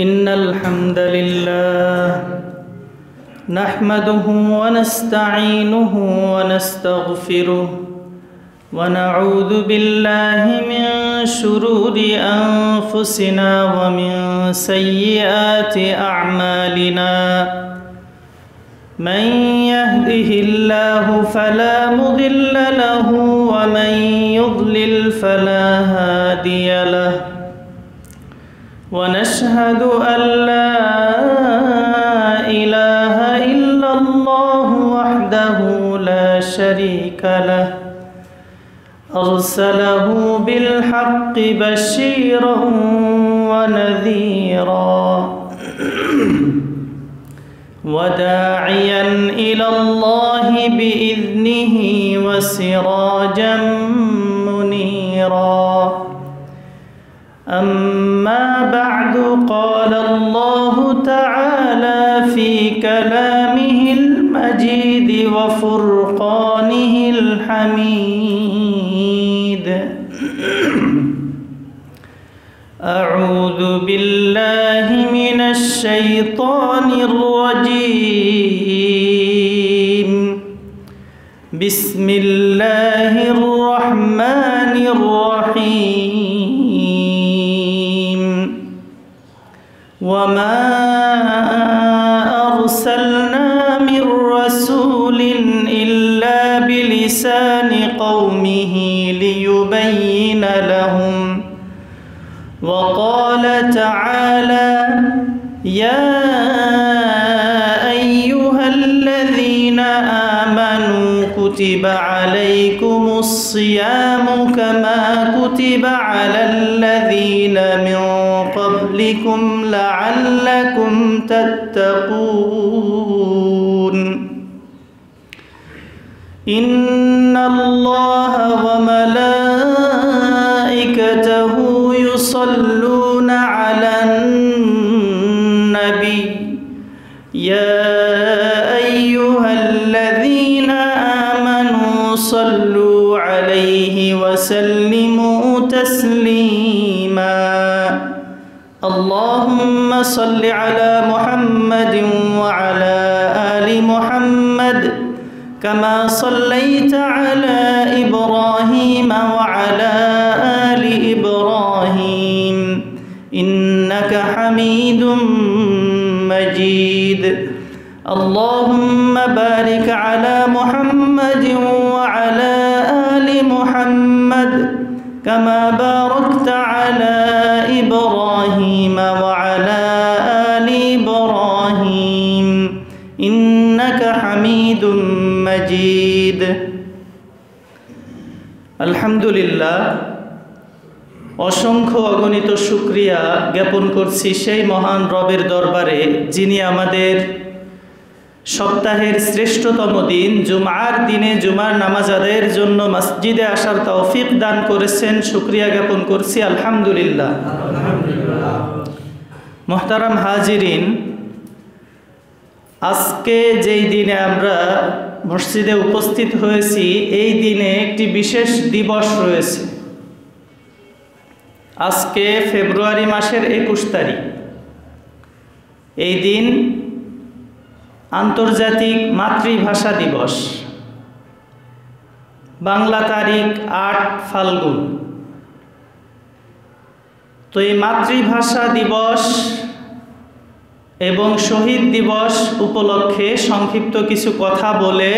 إن الحمد لله نحمده ونستعينه ونستغفره ونعوذ بالله من شرور أنفسنا ومن سيئات أعمالنا من يهده الله فلا مضل له ومن يضلل فلا هادي له ونشهد أن لا إله إلا الله وحده لا شريك له أرسله بالحق بشيرا ونذيرا وداعيا إلى الله بإذنه وسراجا منيرا أما بعد قال الله تعالى في كلامه المجيد وفرقانه الحميد أعوذ بالله من الشيطان الرجيم بسم الله الرحمن الرحيم وما أرسلنا من رسول إلا بلسان قومه ليبين لهم وقال تعالى يا أيها الذين آمنوا كتب عليكم الصيام كما كتب على الذين من قبلكم لعلكم تتقون إن الله وملائكته يصلون على النبي يا أيها الذين آمنوا صلوا عليه وسلموا تسليما اللهم صل على محمد وعلى آل محمد كما صليت على إبراهيم وعلى آل إبراهيم إنك حميد مجيد اللهم بارك على محمد وعلى آل محمد كما باركت على إبراهيم وعلى آل إبراهيم إنك حميد مجيد الحمد لله অসংখ্য অগণিত শুকরিয়া জ্ঞাপন করছি সেই মহান রবের দরবারে যিনি আমাদের সপ্তাহের শ্রেষ্ঠতম দিন জুমার দিনে জুমার নামাজ আদায়ের জন্য মসজিদে আসার তৌফিক দান করেছেন। শুকরিয়া জ্ঞাপন করছি আলহামদুলিল্লাহ। মুহতারাম হাজিরিন, আজকে যেই দিনে আমরা মসজিদে উপস্থিত হয়েছি এই দিনে একটি বিশেষ দিবস রয়েছে। আজকে ফেব্রুয়ারি মাসের 21 তারিখ। এই দিন আন্তর্জাতিক মাতৃভাষা দিবস। বাংলা তারিখ 8 ফাল্গুন। তো এই মাতৃভাষা দিবস এবং শহীদ দিবস উপলক্ষে সংক্ষিপ্ত কিছু কথা বলে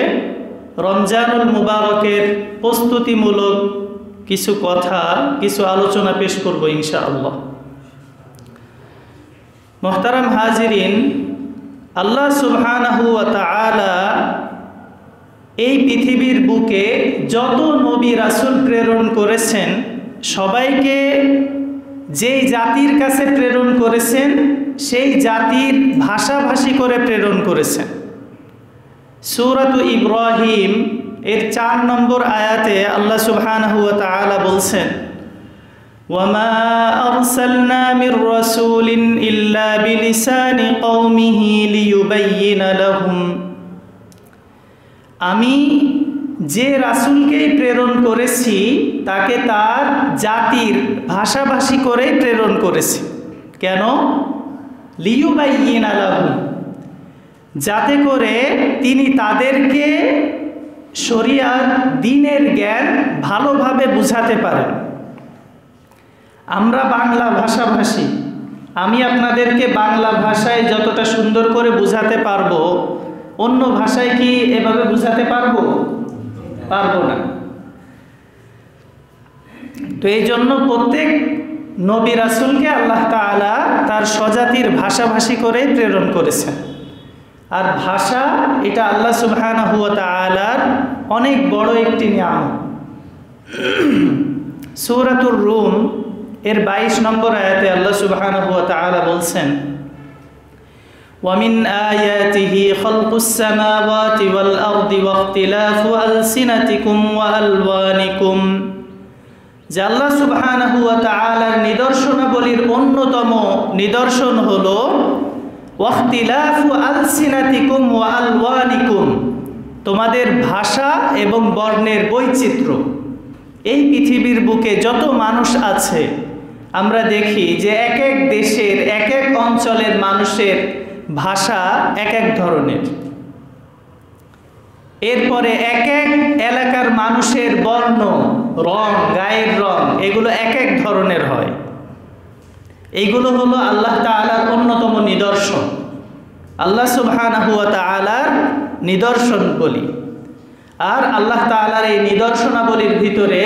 রমজানুল মুবারকের প্রস্তুতিমূলক কিছু কথা, কিছু আলোচনা পেশ করব ইনশাআল্লাহ। মুহতারাম হাজিরিন, আল্লাহ সুবহানাহু ওয়া তাআলা এই পৃথিবীর বুকে যত নবী রাসূল প্রেরণ করেছেন সবাইকে যেই জাতির কাছে প্রেরণ করেছেন সেই জাতির ভাষাভাষী করে প্রেরণ করেছেন। সূরাতু ইব্রাহিম এর 4 নম্বর আয়াতে আল্লাহ সুবহানাহু ওয়া তাআলা বলছেন ওয়ামা আরসালনা মির রাসূলিন ইল্লা বিলিসানি কওমিহি লিয়ুবাইয়িনা লাহুম, আমি যে রাসূলকেই প্রেরণ করেছি তাকে তার জাতির ভাষাভাষী করে প্রেরণ করেছি। কেন? লিয়ুবাইয়িনা লাহুম, যাতে করে তিনি তাদেরকে শরিয়াত দ্বীনের জ্ঞান ভালোভাবে বুঝাতে পারেন। আমরা বাংলা ভাষাভাষী, আমি আপনাদেরকে বাংলা ভাষায় যতটা সুন্দর করে বুঝাতে পারবো, অন্য ভাষায় কি এভাবে বুঝাতে পারবো? পারবো না। তো এই জন্য প্রত্যেক নবী রাসূলকে আল্লাহ তাআলা তার স্বজাতির ভাষাভাষী করে প্রেরণ করেছেন। আর ভাষা এটা আল্লাহ সুবহানাহু ওয়া তাআলার অনেক বড় একটি নিয়ামত। সূরাতুর রুম এর 22 নম্বর আয়াতে আল্লাহ সুবহানাহু ওয়া তাআলা বলছেন, وَمِنْ آيَاتِهِ خَلْقُ السَّمَاوَاتِ وَالْأَرْضِ وَاخْتِلَافُ أَلْسِنَتِكُمْ وَأَلْوَانِكُمْ, যে আল্লাহ সুবহানাহু ওয়া তাআলার নিদর্শনাবলীর অন্যতম নিদর্শন হলো ওয়াখতিলাফু আলসিনাতিকুম ওয়া আলওয়ানিকুম, তোমাদের ভাষা এবং বর্ণের বৈচিত্র্য। এই পৃথিবীর বুকে যত মানুষ আছে আমরা দেখি যে এক এক দেশের এক এক অঞ্চলের মানুষের ভাষা এক এক ধরনের, এরপরে এক এক এলাকার মানুষের বর্ণ, রং, গায়ের রং, এগুলো এক এক ধরনের হয়। এইগুলো হলো আল্লাহ তাআলার অন্যতম নিদর্শন, আল্লাহ সুবহানাহু ওয়া তাআলার নিদর্শন বলি। আর আল্লাহ তাআলার এই নিদর্শনাবলীর ভিতরে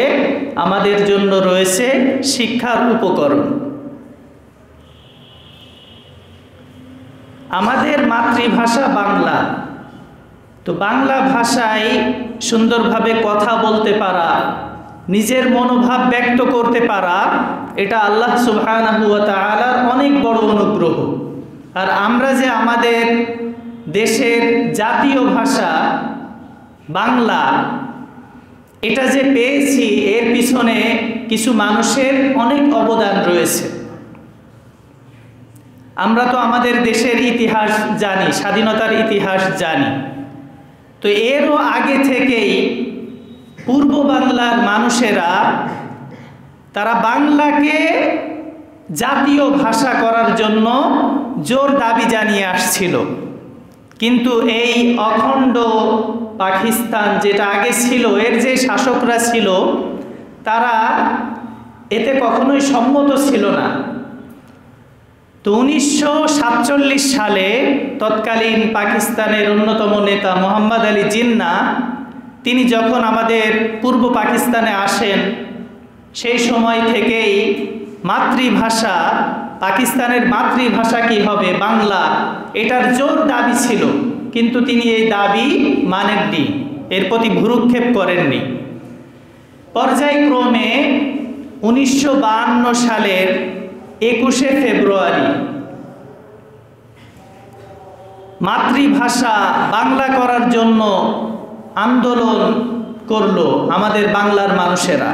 আমাদের জন্য রয়েছে শিক্ষার উপকরণ। আমাদের মাতৃভাষা বাংলা, তো বাংলা ভাষায় সুন্দরভাবে কথা বলতে পারা, নিজের মনোভাব ব্যক্ত করতে পারা, এটা আল্লাহ সুবহানাহু ওয়া তাআলার অনেক বড় অনুগ্রহ। আর আমরা যে আমাদের দেশের জাতীয় ভাষা বাংলা এটা যে পেয়েছি, এর পিছনে কিছু মানুষের অনেক অবদান রয়েছে। আমরা তো আমাদের দেশের ইতিহাস জানি, স্বাধীনতার ইতিহাস জানি। তো এরও আগে থেকেই পূর্ব বাংলার মানুষেরা তারা বাংলাকে জাতীয় ভাষা করার জন্য জোর দাবি জানিয়ে আসছিল। কিন্তু এই অখণ্ড পাকিস্তান যেটা আগে ছিল, এর যে শাসকরা ছিল তারা এতে কখনোই সম্মত ছিল না। তো 1947 সালে তৎকালীন পাকিস্তানের অন্যতম নেতা মোহাম্মদ আলী জিন্নাহ তিনি যখন আমাদের পূর্ব পাকিস্তানে আসেন, সেই সময় থেকেই মাতৃভাষা, পাকিস্তানের মাতৃভাষা কি হবে বাংলা, এটার জোর দাবি ছিল। কিন্তু তিনি এই দাবি মানেননি, এর প্রতি ভ্রুক্ষেপ করেননি। পর্যায়ক্রমে 1952 সালের 21শে ফেব্রুয়ারি মাতৃভাষা বাংলা করার জন্য আন্দোলন করলো আমাদের বাংলার মানুষেরা।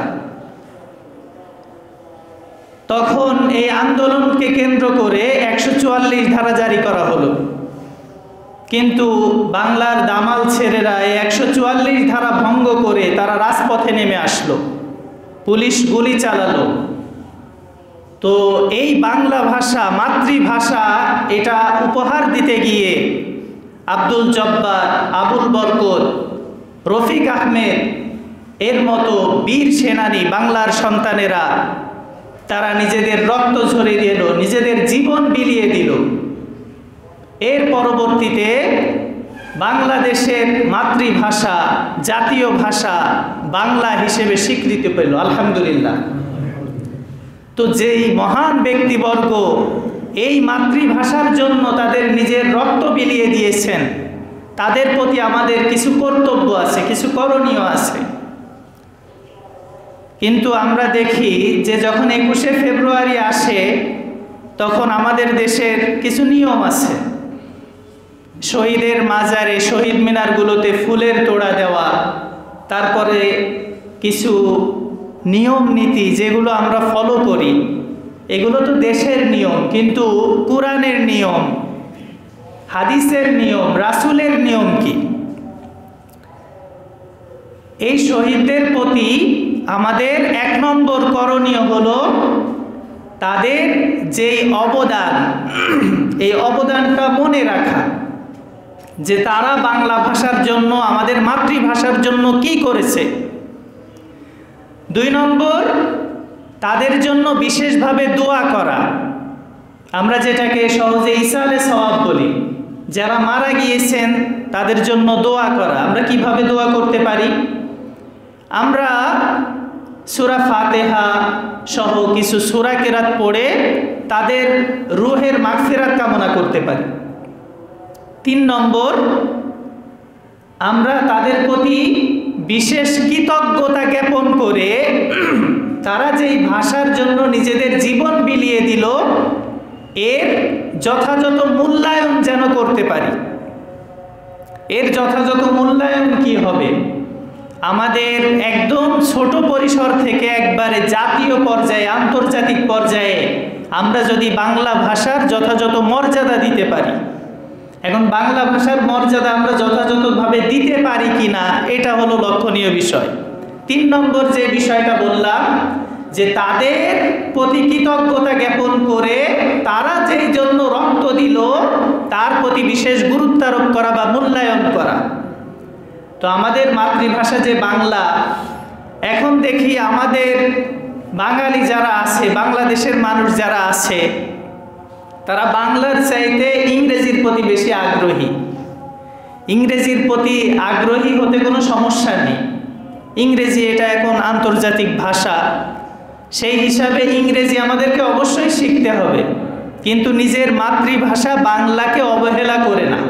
তখন এই আন্দোলনকে কেন্দ্র করে 144 ধারা জারি করা হলো। কিন্তু বাংলার দামাল ছেলেরা এই 144 ধারা ভঙ্গ করে তারা রাজপথে নেমে আসলো, পুলিশ গুলি চালালো। তো এই বাংলা ভাষা, মাতৃভাষা, এটা উপহার দিতে গিয়ে আব্দুল জব্বার, আবুল বরকত, রফিক আহমেদ এর মতো বীর সেনানী বাংলার সন্তানেরা তারা নিজেদের রক্ত ঝরিয়ে দিল, নিজেদের জীবন বিলিয়ে দিল। এর পরবর্তীতে বাংলাদেশের মাতৃভাষা, জাতীয় ভাষা বাংলা হিসেবে স্বীকৃতি পেল, আলহামদুলিল্লাহ। তো যেই মহান ব্যক্তিবর্গ এই মাতৃভাষার জন্য তাদের নিজের রক্ত বিলিয়ে দিয়েছেন, তাদের প্রতি আমাদের কিছু কর্তব্য আছে, কিছু করণীয় আছে। কিন্তু আমরা দেখি যে যখন 21শে ফেব্রুয়ারি আসে, তখন আমাদের দেশের কিছু নিয়ম আছে। শহীদের মাজারে, শহীদ মিনারগুলোতে ফুলের তোড়া দেওয়া, তারপরে কিছু নিয়ম নীতি যেগুলো আমরা ফলো করি, এগুলো তো দেশের নিয়ম, কিন্তু কোরআনের নিয়ম, হাদিসের নিয়ম, রাসূলের নিয়ম কি? এই শহীদদের প্রতি আমাদের 1 নম্বর করণীয় হলো তাদের যেই অবদান, এই অবদানটা মনে রাখা, যে তারা বাংলা ভাষার জন্য, আমাদের মাতৃভাষার জন্য কি করেছে। 2 নম্বর, তাদের জন্য বিশেষভাবে দোয়া করা। আমরা যেটাকে সহজে ইসালে সওয়াব বলি, যারা মারা গিয়েছেন তাদের জন্য দোয়া করা। আমরা কিভাবে দোয়া করতে পারি? আমরা সূরা ফাতিহা সহ কিছু সূরা কেরাত পড়ে তাদের রূহের মাগফিরাত কামনা করতে পারি। 3 নম্বর, আমরা তাদের প্রতি বিশেষ কৃতজ্ঞতা জ্ঞাপন করে তারা যেই ভাষার জন্য নিজেদের জীবন বিলিয়ে দিল, এর যথাযথ মূল্যায়ন যেন করতে পারি। এর যথাযথ মূল্যায়ন কি হবে? আমাদের একদম ছোট পরিসর থেকে একবারে জাতীয় পর্যায়ে, আন্তর্জাতিক পর্যায়ে আমরা যদি বাংলা ভাষার যথাযথ মর্যাদা দিতে পারি। এখন বাংলা ভাষার মর্যাদা আমরা যথাযথভাবে দিতে পারি কিনা, এটা হলো লক্ষণীয় বিষয়। 3 নম্বর যে বিষয়টা বললাম, যে তাদের প্রতি কৃতজ্ঞতা জ্ঞাপন করে তারা যেই জন্য রক্ত দিল তার প্রতি বিশেষ গুরুত্ব আরোপ করা বা মূল্যায়ন করা। তো আমাদের মাতৃভাষা যে বাংলা, এখন দেখি আমাদের বাঙালি যারা আছে, বাংলাদেশের মানুষ যারা আছে, তারা বাংলার চাইতে ইংরেজির প্রতি বেশি আগ্রহী। ইংরেজির প্রতি আগ্রহী হতে কোনো সমস্যা নেই। ইংরেজি এটা এখন আন্তর্জাতিক ভাষা, সেই হিসাবে ইংরেজি আমাদেরকে অবশ্যই শিখতে হবে, কিন্তু নিজের মাতৃভাষা বাংলাকে অবহেলা করে না।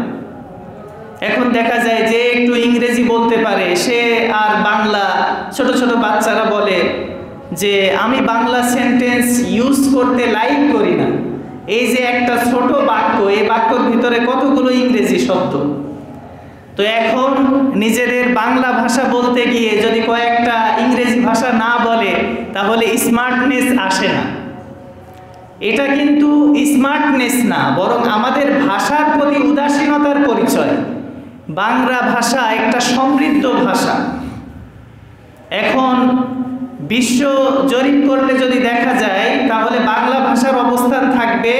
এখন দেখা যায় যে একটু ইংরেজি বলতে পারে সে আর বাংলা, ছোট ছোট বাচ্চারা বলে যে আমি বাংলা সেন্টেন্স ইউজ করতে লাইক করি না। এই যে একটা ছোট বাক্য, এই বাক্যর ভিতরে কতগুলো ইংরেজি শব্দ। তো এখন নিজেদের বাংলা ভাষা বলতে গিয়ে যদি কয়েকটা ইংরেজি ভাষা না বলে তাহলে স্মার্টনেস আসে না। এটা কিন্তু স্মার্টনেস না, বরং আমাদের ভাষার প্রতি উদাসীনতার পরিচয়। বাংলা ভাষা একটা সমৃদ্ধ ভাষা। এখন বিশ্ব জরিপ করলে যদি দেখা যায় তাহলে বাংলা ভাষার অবস্থান থাকবে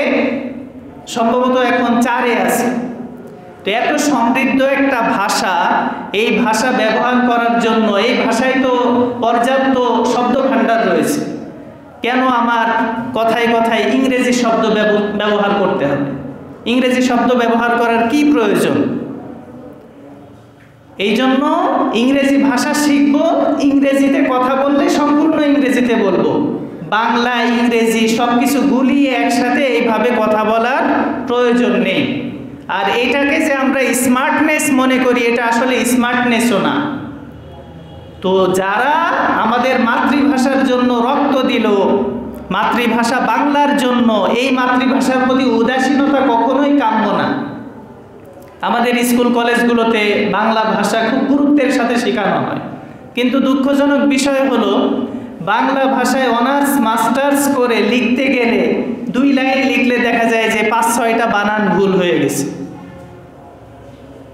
সম্ভবত এখন 4-এ আছে। তো এত সমৃদ্ধ একটা ভাষা, এই ভাষা ব্যবহার করার জন্য এই ভাষায় তো পর্যাপ্ত শব্দ ভাণ্ডার রয়েছে, কেন আমার কথায় কথায় ইংরেজি শব্দ ব্যবহার করতে হবে? ইংরেজি শব্দ ব্যবহার করার কি প্রয়োজন? এই জন্য ইংরেজি ভাষা শিখব, ইংরেজিতে কথা বললে সম্পূর্ণ ইংরেজিতে বলবো। বাংলা ইংরেজি সব কিছু গুলিয়ে একসাথে এইভাবে কথা বলার প্রয়োজন নেই। আর এটাকে যে আমরা স্মার্টনেস মনে করি, এটা আসলে স্মার্টনেসও না। তো যারা আমাদের মাতৃভাষার জন্য রক্ত দিল, মাতৃভাষা বাংলার জন্য, এই মাতৃভাষার প্রতি উদাসীনতা কখনোই কাম্য না। আমাদের স্কুল কলেজগুলোতে বাংলা ভাষা খুব গুরুত্বের সাথে শেখানো হয়, কিন্তু দুঃখজনক বিষয় হলো বাংলা ভাষায় অনার্স মাস্টার্স করে লিখতে গেলে 2 লাইন লিখলে দেখা যায় যে 5-6টা বানান ভুল হয়ে গেছে।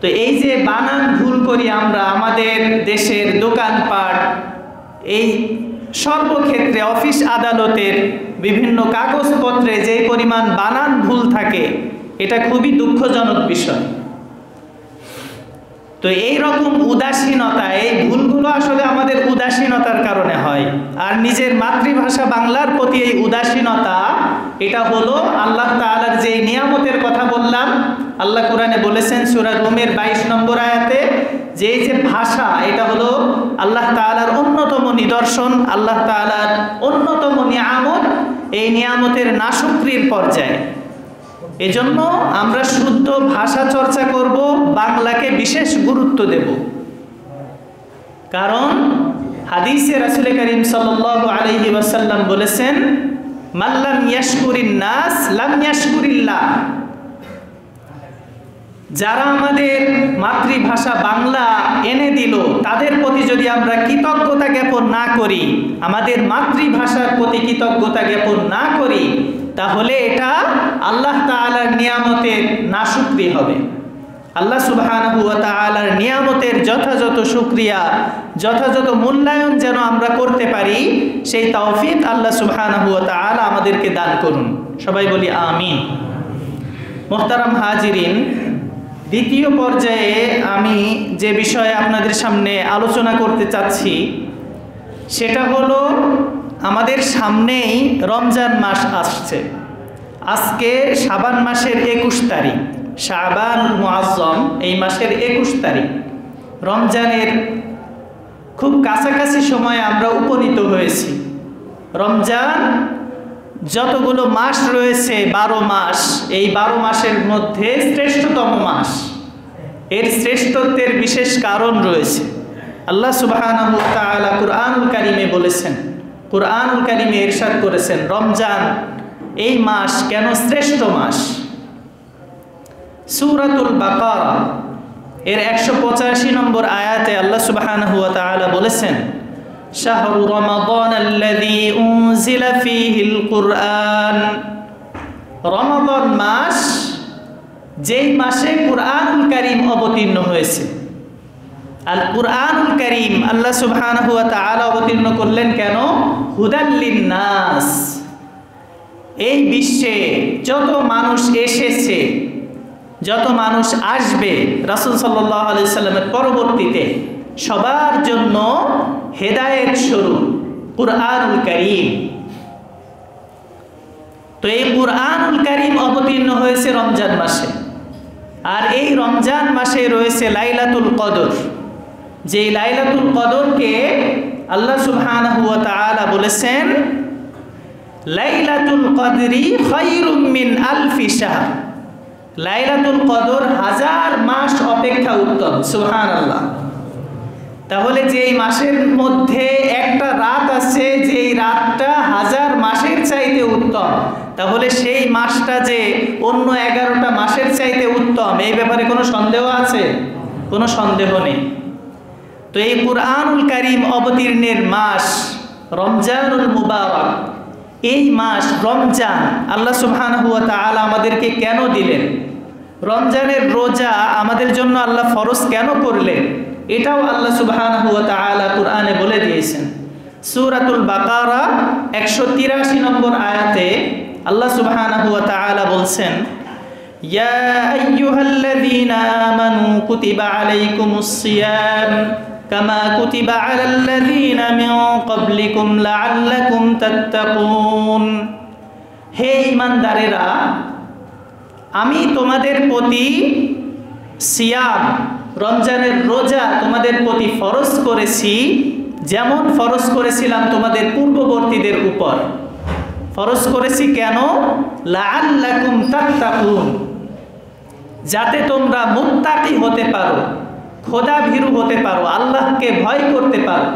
তো এই যে বানান ভুল করি আমরা আমাদের দেশের দোকানপাট, এই সর্বক্ষেত্রে অফিস আদালতের বিভিন্ন কাগজপত্রে যে পরিমাণ বানান ভুল থাকে, এটা খুবই দুঃখজনক বিষয়। তো এই রকম উদাসীনতা, এই ভুলগুলো আসলে আমাদের উদাসীনতার কারণে হয়। আর নিজের মাতৃভাষা বাংলার প্রতি এই উদাসীনতা, এটা হলো আল্লাহ তাআলার যে নিয়ামতের কথা বললাম। আল্লাহ কোরআনে বলেছেন সূরা রুমের 22 নম্বর আয়াতে, যে এই যে ভাষা, এটা হলো আল্লাহ তাআলার অন্যতম নিদর্শন, আল্লাহ তাআলার অন্যতম নিয়ামত। এই নিয়ামতের নাশুকরির পর্যায়ে এজন্য আমরা শুদ্ধ ভাষা চর্চা করব, বাংলাকে বিশেষ গুরুত্ব দেব। কারণ হাদিসে রাসূল করিম সাল্লাল্লাহু আলাইহি ওয়াসাল্লাম বলেছেন, মাল্লাম ইয়াশকুরিন নাস লাম ইয়াশকুরিল্লাহ। যারা আমাদের মাতৃভাষা বাংলা এনে দিল, তাদের প্রতি যদি আমরা কৃতজ্ঞতা জ্ঞাপন না করি, আমাদের মাতৃভাষার প্রতি কৃতজ্ঞতা জ্ঞাপন না করি, তাহলে এটা আল্লাহ তাআলার নিয়ামতের নাশুকরি হবে। আল্লাহ সুবহানাহু ওয়া তাআলার নিয়ামতের যথাযথ শুকরিয়া, যথাযথ মূল্যায়ন যেন আমরা করতে পারি, সেই তৌফিক আল্লাহ সুবহানাহু ওয়া তাআলা আমাদেরকে দান করুন। সবাই বলি আমিন। মুহতারাম হাজিরিন, দ্বিতীয় পর্যায়ে আমি যে বিষয়ে আপনাদের সামনে আলোচনা করতে চাচ্ছি সেটা হলো, আমাদের সামনেই রমজান মাস আসছে। আজকে শাবান মাসের 21 তারিখ, শাবান মুআজ্জম, এই মাসের 21 তারিখ। রমজানের খুব কাছাকাছি সময়ে আমরা উপনীত হয়েছি। রমজান যতগুলো মাস রয়েছে, 12 মাস, এই 12 মাসের মধ্যে শ্রেষ্ঠতম মাস। এর শ্রেষ্ঠত্বের বিশেষ কারণ রয়েছে। আল্লাহ সুবহানাহু ওয়া তাআলা কুরআনুল কারীমে বলেছেন, কুরআনুল কারীমে ইরশাদ করেছেন, রমজান এই মাস কেন শ্রেষ্ঠ মাস। সূরাতুল বাকারা এর 185 নম্বর আয়াতে আল্লাহ সুবহানাহু ওয়া তাআলা বলেছেন, শাহরু রমাদানাল্লাযী উনজিলা ফীহিল কুরআন। রমাদান মাস, যেই মাসে কুরআনুল কারীম অবতীর্ণ হয়েছে। আল কুরআনুল কারীম আল্লাহ সুবহানাহু ওয়া তাআলা অবতীর্ণ করলেন কেন? হুদাল লিন্নাস। এই বিশ্বে যত মানুষ এসেছে, যত মানুষ আসবে রাসূল সাল্লাল্লাহু আলাইহি সাল্লামের পরবর্তীতে, সবার জন্য হেদায়েত স্বরূপ কুরআনুল কারীম। তো এই কুরআনুল কারীম অবতীর্ণ হয়েছে রমজান মাসে। আর এই রমজান মাসে রয়েছে লাইলাতুল কদর। যে লাইলাতুল কদরকে আল্লাহ সুবহানাহু ওয়া তাআলা বলেছেন, লাইলাতুল কদরি খায়রুম মিন আলফি শাহর। লাইলাতুল কদর 1000 মাস অপেক্ষা উত্তম। সুবহানাল্লাহ। তাহলে যে এই মাসের মধ্যে একটা রাত আছে, যেই রাতটা 1000 মাসের চাইতে উত্তম, তাহলে সেই মাসটা যে অন্য 11টা মাসের চাইতে উত্তম, এই ব্যাপারে কোনো সন্দেহ আছে? কোনো সন্দেহ নেই। তো এই কুরআনুল কারীম অবতীর্ণের মাস রমজানুল মুবারক, এই মাস রমজান আল্লাহ সুবহানাহু ওয়া তাআলা আমাদেরকে কেন দিলেন? রমজানের রোজা আমাদের জন্য আল্লাহ ফরজ কেন করলেন? এটাও আল্লাহ সুবহানাহু ওয়া তাআলা কুরআনে বলে দিয়েছেন। সূরাতুল বাকারা 183 নম্বর আয়াতে আল্লাহ সুবহানাহু ওয়া তাআলা বলছেন, ইয়া আইয়ুহাল্লাযীনা আমানু কুতিবা আলাইকুমুস সিয়াম কামা কুতিবা আলাল্লাযীনা মিন ক্বাবলিকুম লাআল্লাকুম তাত্তাকুন। হে ঈমানদারেরা, আমি তোমাদের প্রতি সিয়াম, রমজানের রোজা তোমাদের প্রতি ফরজ করেছি, যেমন ফরজ করেছিলাম তোমাদের পূর্ববর্তীদের উপর। ফরজ করেছি কেন? লাআল্লাকুম তাত্তাকুন, যাতে তোমরা মুত্তাকি হতে পারো, খোদা ভীরু হতে পারো, আল্লাহকে ভয় করতে পারো।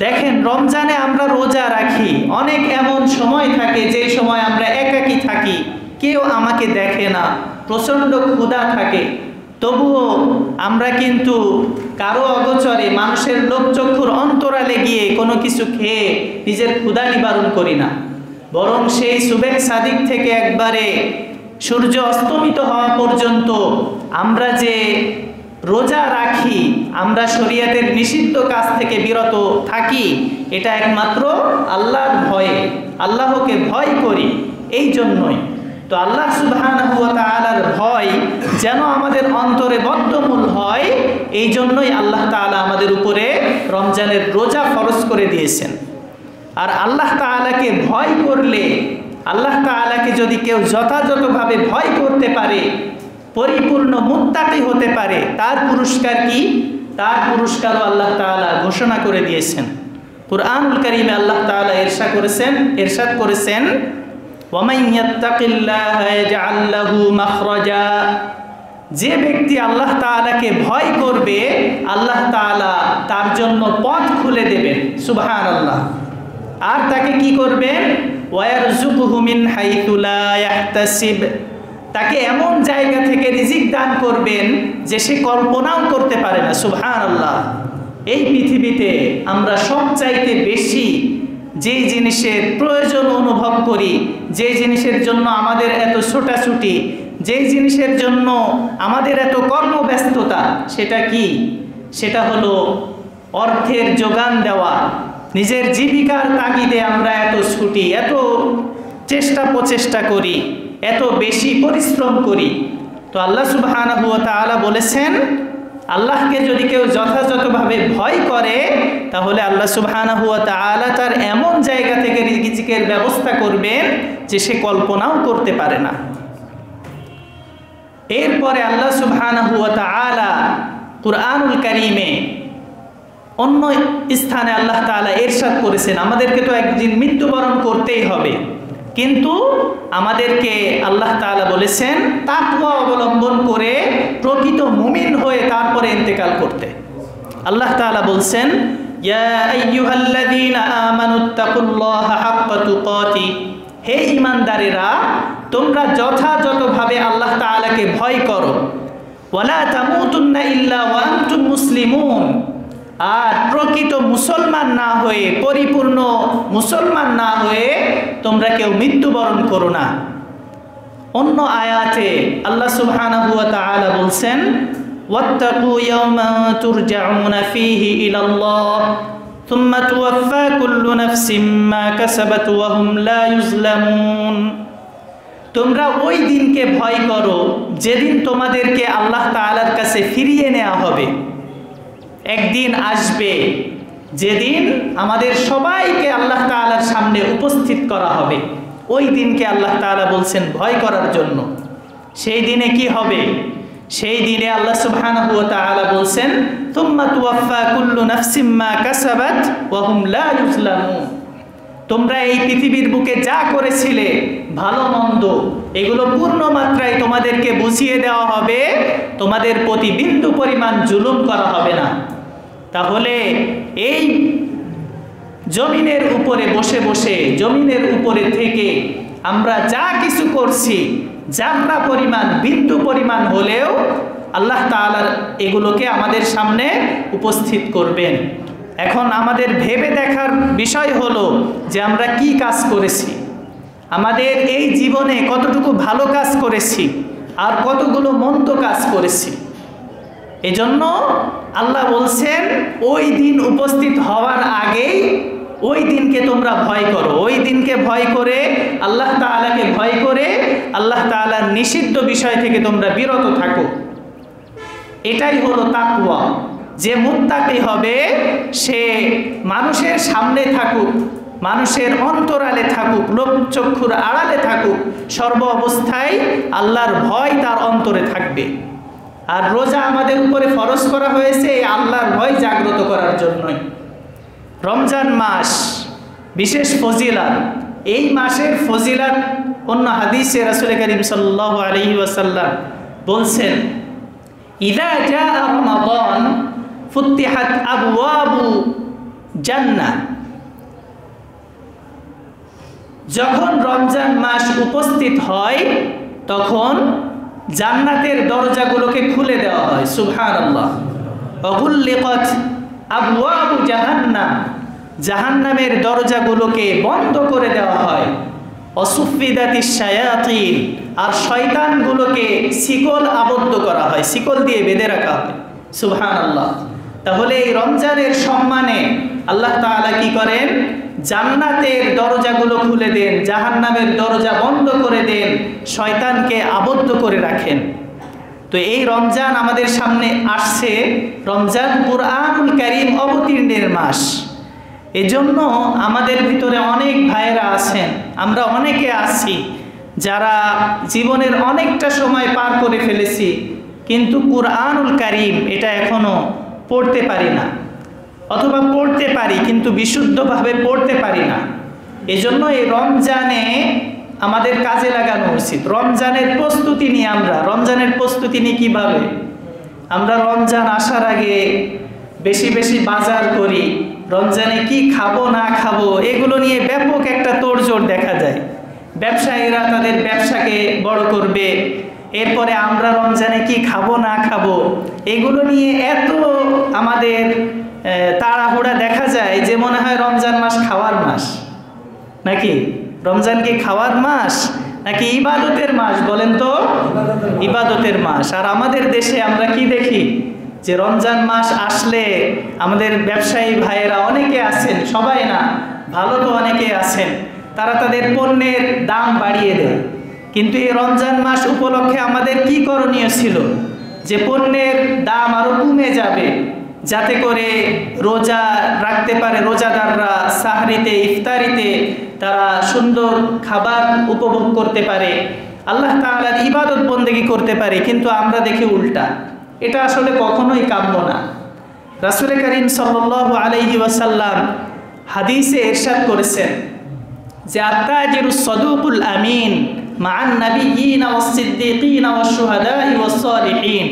দেখেন, রমজানে আমরা রোজা রাখি, অনেক এমন সময় থাকে যে সময় আমরা একাকী থাকি, কেউ আমাকে দেখে না, প্রচণ্ড ক্ষুধা থাকে, তবুও আমরা কিন্তু কারো অগোচরে, মানুষের লোকচক্ষুর অন্তরালে গিয়ে কোনো কিছু খেয়ে নিজের ক্ষুধা নিবারণ করি না, বরং সেই সুবেহ সাদিক থেকে একবারে সূর্য অস্তমিত হওয়া পর্যন্ত আমরা যে রোজা রাখি, আমরা শরীয়তের নিষিদ্ধ কাজ থেকে বিরত থাকি, এটা একমাত্র আল্লাহর ভয়ে, আল্লাহকে ভয় করি। এই জন্যই তো আল্লাহ সুবহানাহু ওয়া তাআলার ভয় যেন আমাদের অন্তরে বদ্ধমূল হয়, এই জন্যই আল্লাহ তাআলা আমাদের উপরে রমজানের রোজা ফরজ করে দিয়েছেন। আর আল্লাহ তাআলাকে ভয় করলে, আল্লাহ তাআলাকে যদি কেউ যথাযথভাবে ভয় করতে পারে, পরিপূর্ণ মুত্তাকি হতে পারে, তার পুরস্কার কি? তার পুরস্কারও আল্লাহ তাআলা ঘোষণা করে দিয়েছেন। কুরআনুল কারীমে আল্লাহ তাআলা ইরশাদ করেছেন, ওয়ামান ইয়াত্তাকিল্লাহা ইয়াজআল লাহু মাখরাজা। যে ব্যক্তি আল্লাহ তাআলাকে ভয় করবে, আল্লাহ তাআলা তার জন্য পথ খুলে দেবেন। সুবহানাল্লাহ। আর তাকে কি করবেন? ওয়ারযুকুহু মিন হাইতু লা ইয়াহতাসিব। তাকে এমন জায়গা থেকে রিজিক দান করবেন যে সে কল্পনাও করতে পারে না। সুবহানাল্লাহ। এই পৃথিবীতে আমরা সবচাইতে বেশি যে জিনিসের প্রয়োজন অনুভব করি, যে জিনিসের জন্য আমাদের এত ছোটাছুটি, যেই জিনিসের জন্য আমাদের এত কর্মব্যস্ততা, সেটা কি? সেটা হলো অর্থের যোগান দেওয়া। নিজের জীবিকার তাগিদে আমরা এত ছুটি, এত চেষ্টা প্রচেষ্টা করি, এত বেশি পরিশ্রম করি। তো আল্লাহ সুবহানাহু ওয়া তাআলা বলেছেন, আল্লাহকে যদি কেউ যথাযথভাবে ভয় করে, তাহলে আল্লাহ সুবহানাহু ওয়া তাআলা তার এমন জায়গা থেকে রিজিকের ব্যবস্থা করবেন যে সে কল্পনাও করতে পারে না। এরপরে আল্লাহ সুবহানাহু ওয়া তাআলা কুরআনুল কারীমে অন্য স্থানে আল্লাহ তাআলা ইরশাদ করেছেন, আমাদেরকে তো একদিন মৃত্যুবরণ করতেই হবে, কিন্তু আমাদেরকে আল্লাহ তাআলা বলেছেন তাকওয়া অবলম্বন করে প্রকৃত মুমিন হয়ে তারপরে ইন্তেকাল করতে। আল্লাহ তাআলা বলছেন, ইয়া আইয়ুহাল্লাযীনা আমানুত্তাকুল্লাহা হাক্কা তুকাতি, হে ঈমানদারেরা, তোমরা যথাযথভাবে আল্লাহ তাআলাকে ভয় করো। ওয়ালা তামুতুন্না ইল্লা ওয়া আনতুম মুসলিমুন, আর প্রকৃত মুসলমান না হয়ে, পরিপূর্ণ মুসলমান না হয়ে তোমরা কেউ মৃত্যুবরণ করো না। অন্য আয়াতে আল্লাহ সুবহানাহু ওয়া তাআলা বলছেন, ওয়াত্তাকু ইয়াওমান তুরজাউনা ফীহি ইলাল্লাহ সুম্মা তুওয়াফফা কুল্লু নাফসিম মা কাসাবাত ওয়া হুম লা ইউজলামুন। তোমরা ওই দিনকে ভয় করো যেদিন তোমাদেরকে আল্লাহ তাআলার কাছে ফিরিয়ে নেওয়া হবে। একদিন আসবে যেদিন আমাদের সবাইকে আল্লাহ তাআলার সামনে উপস্থিত করা হবে। ওই দিনকে আল্লাহ তাআলা বলছেন ভয় করার জন্য। সেই দিনে কি হবে? সেই দিনে আল্লাহ সুবহানাহু ওয়া তাআলা বলছেন, তুম্মা তুওয়াফফা কুল্লু নাফসিম মা কাসাবাত ওয়া হুম লা ইউজলামুন। তোমরা এই পৃথিবীর বুকে যা করেছিলে, ভালো মন্দ, এগুলো পূর্ণ মাত্রায় তোমাদেরকে বুঝিয়ে দেওয়া হবে, তোমাদের প্রতি বিন্দু পরিমাণ জুলুম করা হবে না। তাহলে এই জমিনের উপরে বসে বসে, জমিনের উপরে থেকে আমরা যা কিছু করছি, জাররা পরিমাণ, বিন্দু পরিমাণ হলেও আল্লাহ তাআলা এগুলোকে আমাদের সামনে উপস্থিত করবেন। এখন আমাদের ভেবে দেখার বিষয় হলো যে আমরা কি কাজ করেছি, আমাদের এই জীবনে কতটুকু ভালো কাজ করেছি আর কতগুলো মন্দ কাজ করেছি। এজন্য আল্লাহ বলছেন ওই দিন উপস্থিত হওয়ার আগেই ওই দিনকে তোমরা ভয় করো। ওই দিনকে ভয় করে, আল্লাহ তাআলাকে ভয় করে, আল্লাহ তাআলার নিষিদ্ধ বিষয় থেকে তোমরা বিরত থাকো। এটাই হলো তাকওয়া। যে মুত্তাকি হবে সে মানুষের সামনে থাকুক, মানুষের অন্তরালে থাকুক, লোকচক্ষুর আড়ালে থাকুক, সর্ব অবস্থায় আল্লাহর ভয় তার অন্তরে থাকবে। আর রোজা আমাদের উপরে ফরজ করা হয়েছে এই আল্লাহর ভয় জাগ্রত করার জন্যই। রমজান মাস বিশেষ ফজিলাত, এই মাসের ফজিলাত অন্য হাদিসে রাসূল করিম সাল্লাল্লাহু আলাইহি ওয়াসাল্লাম বলছেন, ইযা জাআ রমাদান ফুতিহাত আবওয়াবু জান্নাহ। যখন রমজান মাস উপস্থিত হয় তখন জান্নাতের দরজাগুলোকে খুলে দেওয়া হয়। সুবহানাল্লাহ। ওয়াগুল্লিকাত আবওয়াবু জাহান্নাম, জাহান্নামের দরজাগুলোকে বন্ধ করে দেওয়া হয়। অসুফিদাতিশ শায়াতিন, আর শয়তানগুলোকে শিকল আবদ্ধ করা হয়, শিকল দিয়ে বেঁধে রাখা হয়। সুবহানাল্লাহ। তাহলে এই রমজানের সম্মানে আল্লাহ তাআলা কি করেন? জান্নাতের দরজাগুলো খুলে দেন, জাহান্নামের দরজা বন্ধ করে দেন, শয়তানকে আবদ্ধ করে রাখেন। তো এই রমজান আমাদের সামনে আসছে, রমজান কুরআনুল কারীম অবতীর্ণের মাস। এজন্য আমাদের ভিতরে অনেক ভাইয়েরা আছেন, আমরা অনেকে আছি যারা জীবনের অনেকটা সময় পার করে ফেলেছি, কিন্তু কুরআনুল কারীম এটা এখনো পড়তে পারি না, অথবা পড়তে পারি কিন্তু বিশুদ্ধভাবে পড়তে পারি না। এজন্য এই রমজানে আমাদের কাজে লাগানো উচিত। রমজানের প্রস্তুতি নিয়ে আমরা রমজানের প্রস্তুতি নিই কীভাবে? আমরা রমজান আসার আগে বেশি বেশি বাজার করি, রমজানে কি খাবো না খাবো এগুলো নিয়ে ব্যাপক একটা তোড়জোড় দেখা যায়। ব্যবসায়ীরা তাদের ব্যবসাকে বড় করবে, এরপরে আমরা রমজানে কি খাবো না খাবো এগুলো নিয়ে এত আমাদের তাড়াহুড়া দেখা যায় যে মনে হয় রমজান মাস খাওয়ার মাস। নাকি রমজান কি খাওয়ার মাস? নাকি ইবাদতের মাস? বলেন তো। ইবাদতের মাস। আর আমাদের দেশে আমরা কি দেখি যে রমজান মাস আসলে আমাদের ব্যবসায়ী ভাইয়েরা অনেকে আছেন, সবাই না, ভালো তো অনেকে আছেন, তারা তাদের পণ্যের দাম বাড়িয়ে দেয়। কিন্তু এই রমজান মাস উপলক্ষে আমাদের কি করণীয় ছিল? যে পণ্যের দাম আরও কমে যাবে, যাতে করে রোজা রাখতে পারে রোজাদাররা, সাহরিতে ইফতারিতে তারা সুন্দর খাবার উপভোগ করতে পারে, আল্লাহ তাআলার ইবাদত বন্দেগী করতে পারে। কিন্তু আমরা দেখি উল্টা। এটা আসলে কখনোই কাম্য না। রাসূল করিম সাল্লাল্লাহু আলাইহি ওয়াসাল্লাম হাদিসে ইরশাদ করেছেন যে আত-তাজিরুস সাদুকুল আমিন মা'আন নাবিয়্যিনা ওয়াস সিদ্দীকিনা ওয়াশ শুহাদা'i ওয়াস সালিহিন।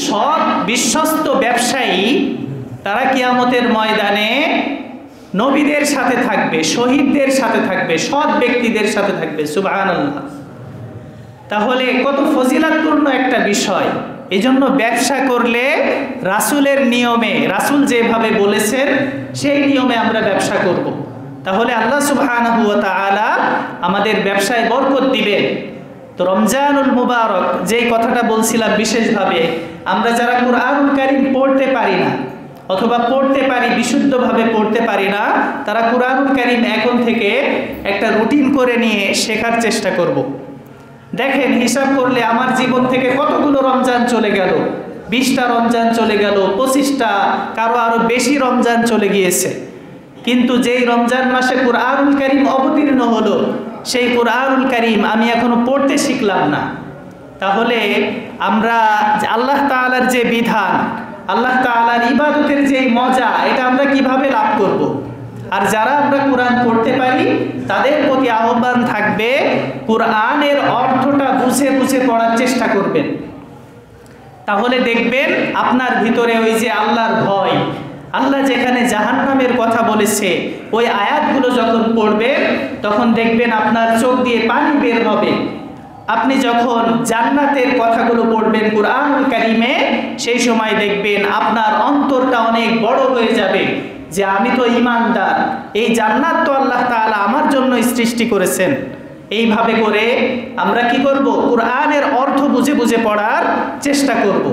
সৎ বিশ্বস্ত ব্যবসায়ী তারা কিয়ামতের ময়দানে নবীদের সাথে থাকবে, শহীদদের সাথে থাকবে, সৎ ব্যক্তিদের সাথে থাকবে। সুবহানাল্লাহ। তাহলে কত ফজিলতপূর্ণ একটা বিষয়। এজন্য ব্যবসা করলে রাসূলের নিয়মে, রাসূল যেভাবে বলেছেন সেই নিয়মে আমরা ব্যবসা করব। তাহলে আল্লাহ সুবহানাহু ওয়া তাআলা আমাদের ব্যবসায় বরকত দিবেন। তো রমজানুল মুবারক যেই কথাটা বলছিলাম, বিশেষভাবে আমরা যারা কুরআনুল কারীম পড়তে পারি না অথবা পড়তে পারি বিশুদ্ধভাবে পড়তে পারি না, তারা কুরআনুল কারীম এখন থেকে একটা রুটিন করে নিয়ে শেখার চেষ্টা করব। দেখেন, হিসাব করলে আমার জীবন থেকে কতগুলো রমজান চলে গেল। 20টা রমজান চলে গেল, 25টা, কারো আরো বেশি রমজান চলে গিয়েছে। কিন্তু যেই রমজান মাসে কুরআনুল কারীম অবতীর্ণ হলো, সেই কুরআনুল কারীম আমি এখনো পড়তে শিখলাম না। তাহলে আমরা আল্লাহ তাআলার যে বিধান, আল্লাহ তাআলার ইবাদতের যে মজা, এটা আমরা কিভাবে লাভ করব? আর যারা আমরা কোরআন পড়তে পারি তাদের প্রতি আহ্বান থাকবে কোরআনের অর্থটা বুঝে বুঝে পড়ার চেষ্টা করবেন। তাহলে দেখবেন আপনার ভিতরে ওই যে আল্লাহর ভয়, আল্লাহ যেখানে জাহান্নামের কথা বলেছে ওই আয়াতগুলো যখন পড়বেন তখন দেখবেন আপনার চোখ দিয়ে পানি বের হবে। আপনি যখন জান্নাতের কথাগুলো পড়বেন কুরআনুল কারীমে, সেই সময় দেখবেন আপনার অন্তরটা অনেক বড় হয়ে যাবে যে আমি তো ঈমানদার, এই জান্নাত তো আল্লাহ তাআলা আমার জন্যই সৃষ্টি করেছেন। এইভাবে করে আমরা কি করব? কুরআনের অর্থ বুঝে বুঝে পড়ার চেষ্টা করব।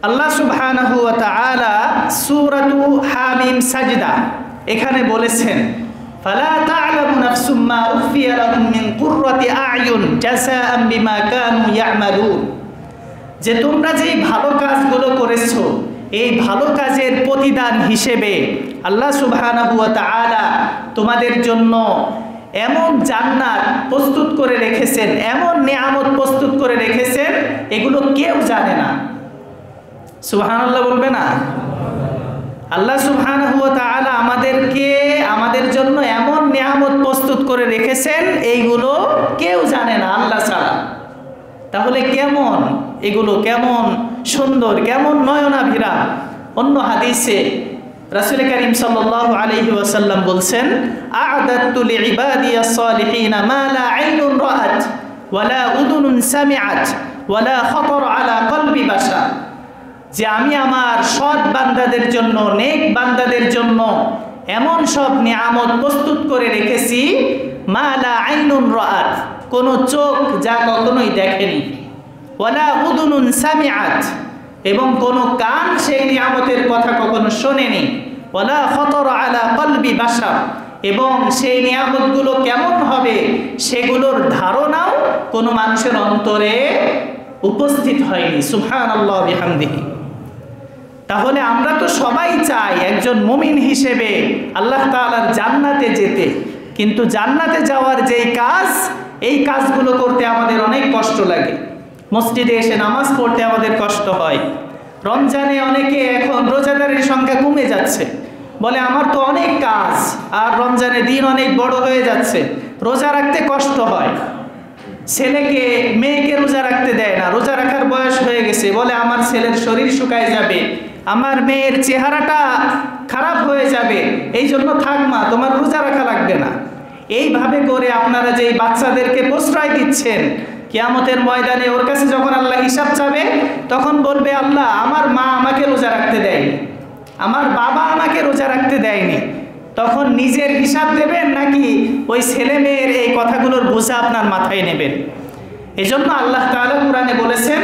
আল্লাহ সুবহানাহু ওয়া তাআলা সূরাতু হামিম সাজদা এখানে বলেছেন, ফালা তা'লামু নাফসুম মা উখফিয়া লাহুম মিন কুররাতি আ'য়ুন জাযাআন বিমা কানু ইয়া'মালুন। যে তোমরা যেই ভালো কাজগুলো করেছো, এই ভালো কাজের প্রতিদান হিসেবে আল্লাহ সুবহানাহু ওয়া তাআলা তোমাদের জন্য এমন জান্নাত প্রস্তুত করে রেখেছেন, এমন নিয়ামত প্রস্তুত করে রেখেছেন, এগুলো কেউ জানে না। সুবহানাল্লাহ বলবে না? আল্লাহ সুবহানাহু ওয়া তাআলা আমাদের জন্য এমন নিয়ামত প্রস্তুত করে রেখেছেন, এইগুলো কেউ জানে না আল্লাহ ছাড়া। তাহলে কেমন এগুলো, কেমন সুন্দর, কেমন নয়নাভিরা। অন্য হাদিসে রাসূল করিম সাল্লাল্লাহু আলাইহি ওয়াসাল্লাম বলছেন, আ'দাতু লিইবাদিয়াস সালিহিন মা লা আইনুন রাআত ওয়ালা উযুনুন সামিআত ওয়ালা খাতার আলা কলবি বাশার। যে আমি আমার সৎ বান্দাদের জন্য, নেক বান্দাদের জন্য এমন সব নিয়ামত প্রস্তুত করে রেখেছি, মা লা আইনুন রাআত, কোনো চোখ যা কখনোই দেখেনি, ওয়ালা উযুনুন সামিআত, এবং কোনো কান সেই নিয়ামতের কথা কখনো শোনেনি, ওয়ালা খাতার আলা কলবি বাশার, এবং সেই নিয়ামতগুলো কেমন হবে সেগুলোর ধারণাও কোনো মানুষের অন্তরে উপস্থিত হয়নি। সুবহানাল্লাহ বিহামদিহি। তাহলে আমরা তো সবাই চাই একজন মুমিন হিসেবে আল্লাহ তাআলার জান্নাতে যেতে, কিন্তু জান্নাতে যাওয়ার যেই কাজ, এই কাজগুলো করতে আমাদের অনেক কষ্ট লাগে। মসজিদে এসে নামাজ পড়তে আমাদের কষ্ট হয়। রমজানে অনেকে এখন রোজাদারের সংখ্যা কমে যাচ্ছে, বলে আমার তো অনেক কাজ, আর রমজানের দিন অনেক বড় হয়ে যাচ্ছে, রোজা রাখতে কষ্ট হয়। ছেলেকে মেয়েকে রোজা রাখতে দেয় না, রোজা রাখার বয়স হয়ে গেছে, বলে আমার ছেলের শরীর শুকায় যাবে, আমার মেয়ের চেহারাটা খারাপ হয়ে যাবে, এই জন্য থাক মা, তোমার রোজা রাখা লাগবে না। এইভাবে করে আপনারা যেই বাচ্চাদেরকে প্রশ্রয় দিচ্ছেন, কিয়ামতের ময়দানে ওর কাছে যখন আল্লাহ হিসাব চাবে তখন বলবে, আল্লাহ আমার মা আমাকে রোজা রাখতে দেয়নি, আমার বাবা আমাকে রোজা রাখতে দেয়নি। তখন নিজের হিসাব দেবেন নাকি ওই ছেলে মেয়ের এই কথাগুলোর বোঝা আপনার মাথায় নেবেন। এজন্য আল্লাহ তাআলা কোরআনে বলেছেন,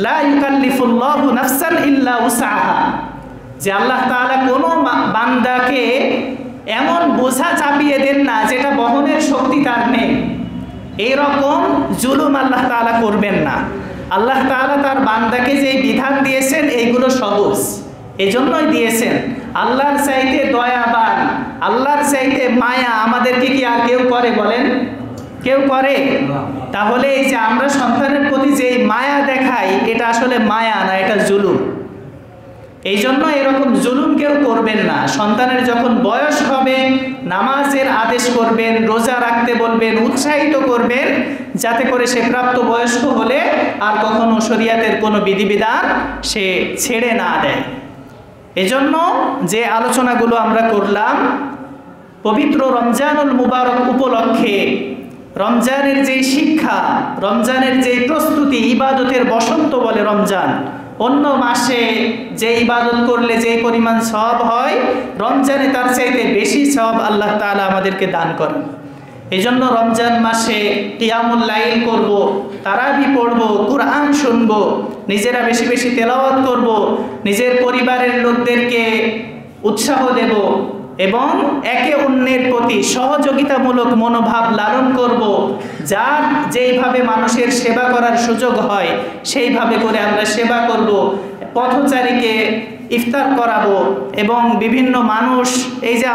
লা ইউকাল্লিফুল্লাহু নাফসান ইল্লা উসআহা, যে আল্লাহ তাআলা কোনো বান্দাকে এমন বোঝা চাপিয়ে দেন না যেটা বহনের শক্তি তার নেই। এইরকম জুলুম আল্লাহ তাআলা করবেন না। আল্লাহ তাআলা তার বান্দাকে যেই বিধান দিয়েছেন এইগুলো সহজ, এজন্যই দিয়েছেন। আল্লাহর চাইতে দয়াবান, আল্লাহর চাইতে মায়া আমাদেরকে কি আর কেউ করে বলেন? কেউ করে? তাহলে এই যে আমরা সন্তানের প্রতি যে মায়া দেখাই, এটা আসলে মায়া না, এটা জুলুম। এই জন্য এরকম জুলুম কেউ করবেন না। সন্তানের যখন বয়স হবে নামাজের আদেশ করবেন, রোজা রাখতে বলবেন, উৎসাহিত করবেন, যাতে করে সে প্রাপ্তবয়স্ক হলে আর কখনো শরীয়তের কোনো বিধিবিধান সে ছেড়ে না দেয়। এজন্য যে আলোচনাগুলো আমরা করলাম পবিত্র রমজানুল মুবারক উপলক্ষে, রমজানের যেই শিক্ষা, রমজানের যেই প্রস্তুতি, ইবাদতের বসন্ত বলে রমজান। অন্য মাসে যে ইবাদত করলে যে পরিমাণ সওয়াব হয়, রমজানে তার চাইতে বেশি সওয়াব আল্লাহ তাআলা আমাদেরকে দান করেন। এই জন্য রমজান মাসে কিয়ামুল লাইল করব, তারাবি পড়ব, কুরআন শুনব, নিজেরা বেশি বেশি তেলাওয়াত করব, নিজের পরিবারের লোকদেরকে উৎসাহ দেব এবং একে অন্যের প্রতি সহযোগিতামূলক মনোভাব লালন করব। যার যেইভাবে মানুষের সেবা করার সুযোগ হয় সেইভাবে করে আমরা সেবা করব। পথচারীকে ইফতার করাবো এবং বিভিন্ন মানুষ, এই যে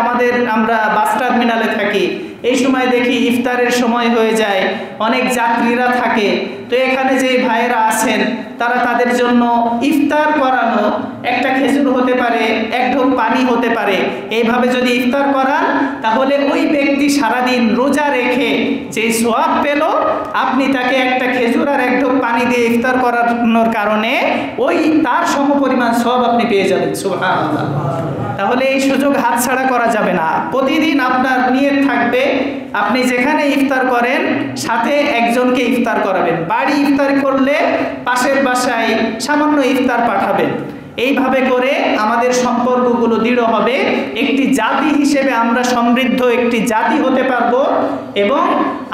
আমরা বাস টার্মিনালে থাকি, এই সময় দেখি ইফতারের সময় হয়ে যায়, অনেক যাত্রীরা থাকে, তো এখানে যে ভাইয়েরা আছেন তারা তাদের জন্য ইফতার করানো, একটা খেজুর হতে পারে, এক ঢোক পানি হতে পারে, এইভাবে যদি ইফতার করান তাহলে ওই ব্যক্তি সারাদিন রোজা রেখে যেই সওয়াব পেল, আপনি তাকে একটা খেজুর আর এক ঢোক পানি দিয়ে ইফতার করানোর কারণে ওই তার সমপরিমাণ সওয়াব আপনি পেয়ে যাবেন। সুবহানাল্লাহ। তাহলে এই সুযোগ হাতছাড়া করা যাবে না। প্রতিদিন আপনার নিয়ত থাকবে আপনি যেখানে ইফতার করেন সাথে একজনকে ইফতার করাবেন। বাড়ি ইফতার করলে পাশের বাসায় সামান্য ইফতার পাঠাবেন। এইভাবে করে আমাদের সম্পর্কগুলো দৃঢ় হবে। একটি জাতি হিসেবে আমরা সমৃদ্ধ একটি জাতি হতে পারবো এবং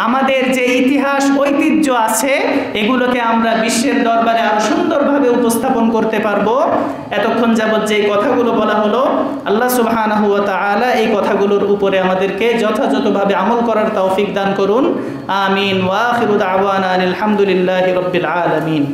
আমাদের যে ইতিহাস ঐতিহ্য আছে এগুলোকে আমরা বিশ্বের দরবারে আরো সুন্দরভাবে উপস্থাপন করতে পারবো। এতক্ষণ যাবত যে কথাগুলো বলা হলো, আল্লাহ সুবহানাহু ওয়া তাআলা এই কথাগুলোর উপরে আমাদেরকে যথাযথভাবে আমল করার তৌফিক দান করুন। আমিন। ওয়া আখিরু দাওয়ানা আলহামদুলিল্লাহি রাব্বিল আলামিন।